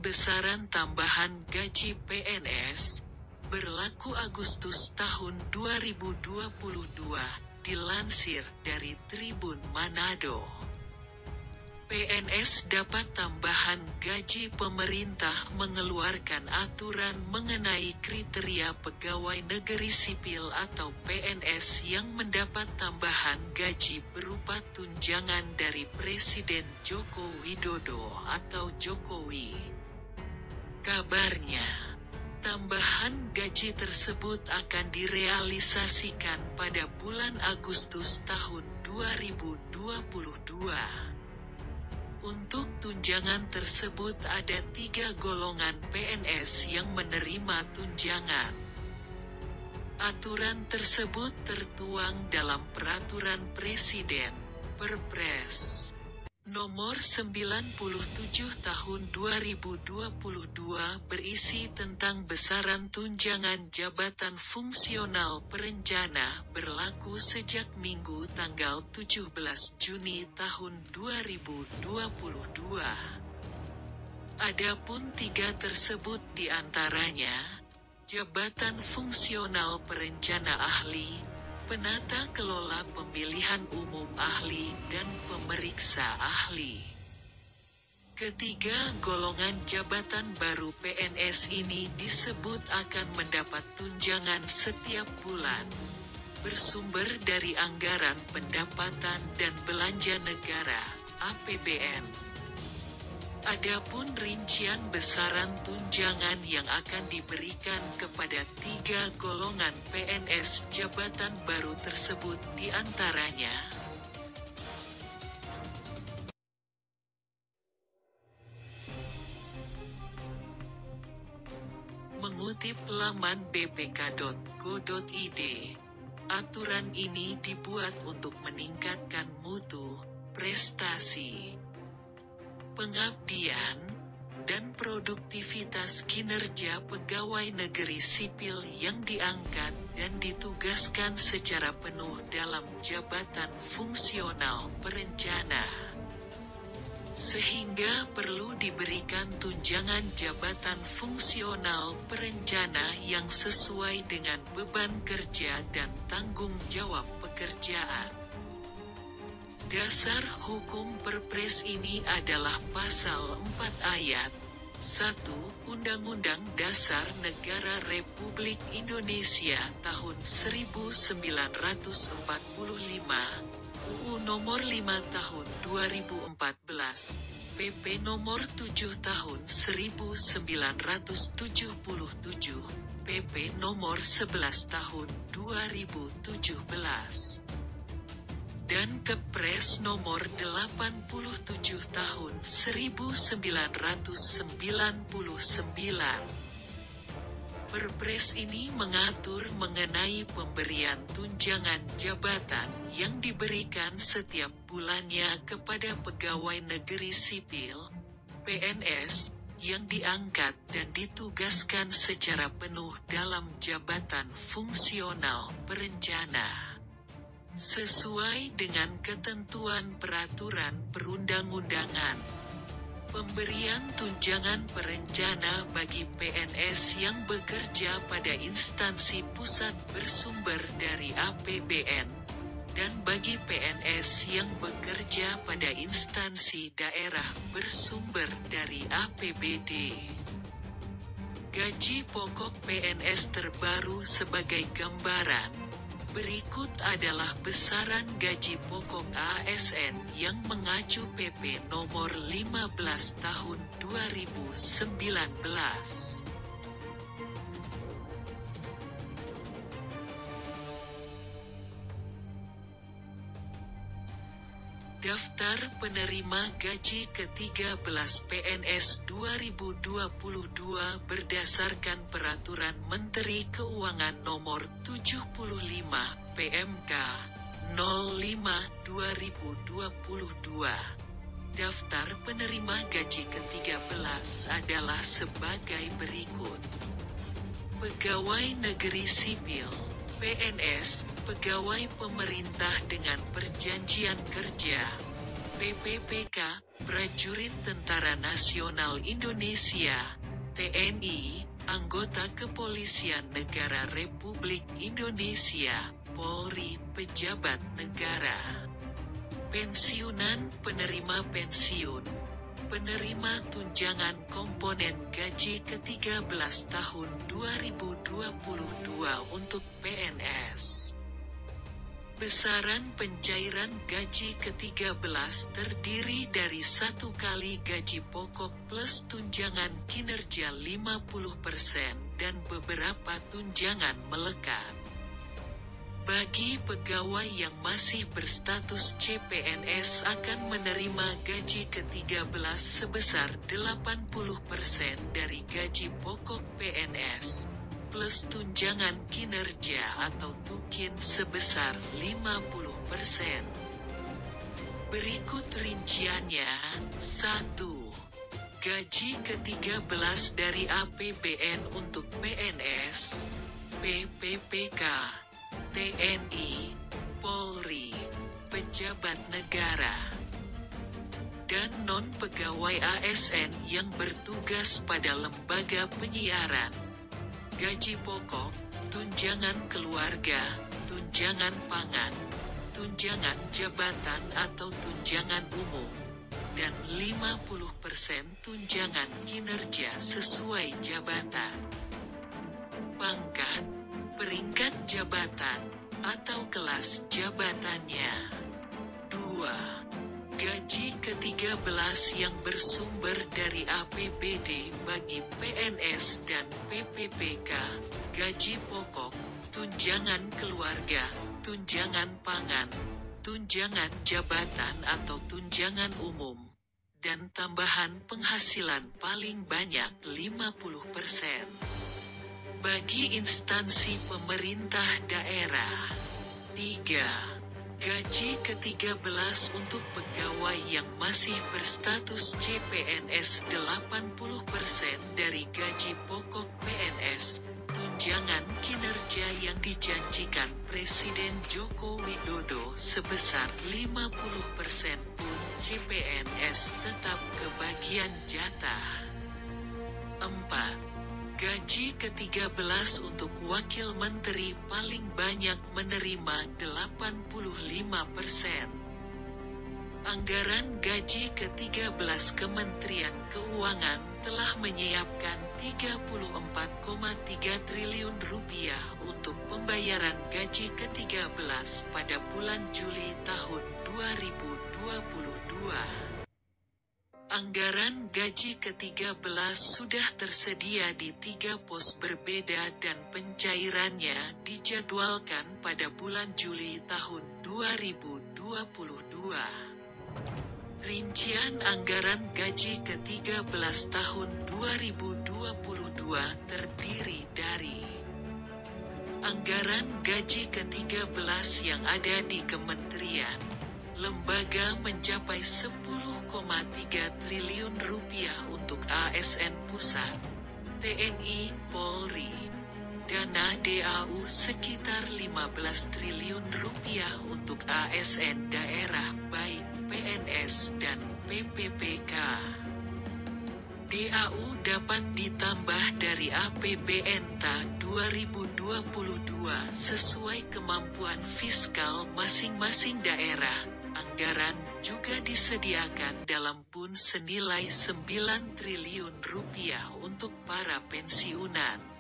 besaran tambahan gaji PNS, berlaku Agustus tahun 2022, dilansir dari Tribun Manado. PNS dapat tambahan gaji. Pemerintah mengeluarkan aturan mengenai kriteria pegawai negeri sipil atau PNS yang mendapat tambahan gaji berupa tunjangan dari Presiden Joko Widodo atau Jokowi. Kabarnya, tambahan gaji tersebut akan direalisasikan pada bulan Agustus tahun 2022. Untuk tunjangan tersebut ada 3 golongan PNS yang menerima tunjangan. Aturan tersebut tertuang dalam Peraturan Presiden, Perpres Nomor 97 Tahun 2022 berisi tentang besaran tunjangan jabatan fungsional perencana berlaku sejak Minggu tanggal 17 Juni tahun 2022. Adapun 3 tersebut diantaranya, jabatan fungsional perencana ahli, penata kelola pemilihan umum ahli, dan pemeriksa ahli. Ketiga golongan jabatan baru PNS ini disebut akan mendapat tunjangan setiap bulan, bersumber dari anggaran pendapatan dan belanja negara, APBN. Adapun rincian besaran tunjangan yang akan diberikan kepada 3 golongan PNS jabatan baru tersebut diantaranya. Mengutip laman bpk.go.id, aturan ini dibuat untuk meningkatkan mutu, prestasi, pengabdian, dan produktivitas kinerja pegawai negeri sipil yang diangkat dan ditugaskan secara penuh dalam jabatan fungsional perencana. Sehingga perlu diberikan tunjangan jabatan fungsional perencana yang sesuai dengan beban kerja dan tanggung jawab pekerjaan. Dasar hukum Perpres ini adalah Pasal 4 Ayat 1 Undang-Undang Dasar Negara Republik Indonesia tahun 1945, UU Nomor 5 Tahun 2014, PP Nomor 7 Tahun 1977, PP Nomor 11 Tahun 2017. Dan Kepres Nomor 87 Tahun 1999. Perpres ini mengatur mengenai pemberian tunjangan jabatan yang diberikan setiap bulannya kepada pegawai negeri sipil, PNS, yang diangkat dan ditugaskan secara penuh dalam jabatan fungsional perencana. Sesuai dengan ketentuan peraturan perundang-undangan, pemberian tunjangan perencana bagi PNS yang bekerja pada instansi pusat bersumber dari APBN, dan bagi PNS yang bekerja pada instansi daerah bersumber dari APBD. Gaji pokok PNS terbaru sebagai gambaran. Berikut adalah besaran gaji pokok ASN yang mengacu PP Nomor 15 Tahun 2019. Daftar penerima gaji ke-13 PNS 2022 berdasarkan Peraturan Menteri Keuangan Nomor 75 PMK 05/2022. Daftar penerima gaji ke-13 adalah sebagai berikut. Pegawai negeri sipil PNS, pegawai pemerintah dengan perjanjian kerja, PPPK, Prajurit Tentara Nasional Indonesia, TNI, anggota Kepolisian Negara Republik Indonesia, Polri, pejabat negara. Pensiunan, penerima pensiun, penerima tunjangan komponen gaji ke-13 tahun 2022 untuk PNS. Besaran pencairan gaji ke-13 terdiri dari 1 kali gaji pokok plus tunjangan kinerja 50% dan beberapa tunjangan melekat. Bagi pegawai yang masih berstatus CPNS akan menerima gaji ke-13 sebesar 80% dari gaji pokok PNS, plus tunjangan kinerja atau tukin sebesar 50%. Berikut rinciannya. 1. Gaji ke-13 dari APBN untuk PNS, PPPK, TNI, Polri, pejabat negara, dan non-pegawai ASN yang bertugas pada lembaga penyiaran. Gaji pokok, tunjangan keluarga, tunjangan pangan, tunjangan jabatan atau tunjangan umum, dan 50% tunjangan kinerja sesuai jabatan. Pangkat, peringkat jabatan, atau kelas jabatannya. 2. Gaji ke-13 yang bersumber dari APBD bagi PNS dan PPPK, gaji pokok, tunjangan keluarga, tunjangan pangan, tunjangan jabatan atau tunjangan umum, dan tambahan penghasilan paling banyak 50%. Bagi instansi pemerintah daerah. 3. Gaji ke-13 untuk pegawai yang masih berstatus CPNS 80% dari gaji pokok PNS, tunjangan kinerja yang dijanjikan Presiden Joko Widodo sebesar 50% pun CPNS tetap kebagian jatah. 4. Gaji ke-13 untuk wakil menteri paling banyak menerima 85%. Anggaran gaji ke-13 Kementerian Keuangan telah menyiapkan Rp34,3 triliun untuk pembayaran gaji ke-13 pada bulan Juli tahun 2022. Anggaran gaji ke-13 sudah tersedia di 3 pos berbeda dan pencairannya dijadwalkan pada bulan Juli tahun 2022. Rincian anggaran gaji ke-13 tahun 2022 terdiri dari anggaran gaji ke-13 yang ada di kementerian, lembaga mencapai Rp10,3 triliun untuk ASN pusat, TNI, Polri, dana DAU sekitar Rp15 triliun untuk ASN daerah baik PNS dan PPPK. DAU dapat ditambah dari APBN Ta 2022 sesuai kemampuan fiskal masing-masing daerah. Anggaran juga disediakan dalam PUN senilai Rp9 triliun untuk para pensiunan.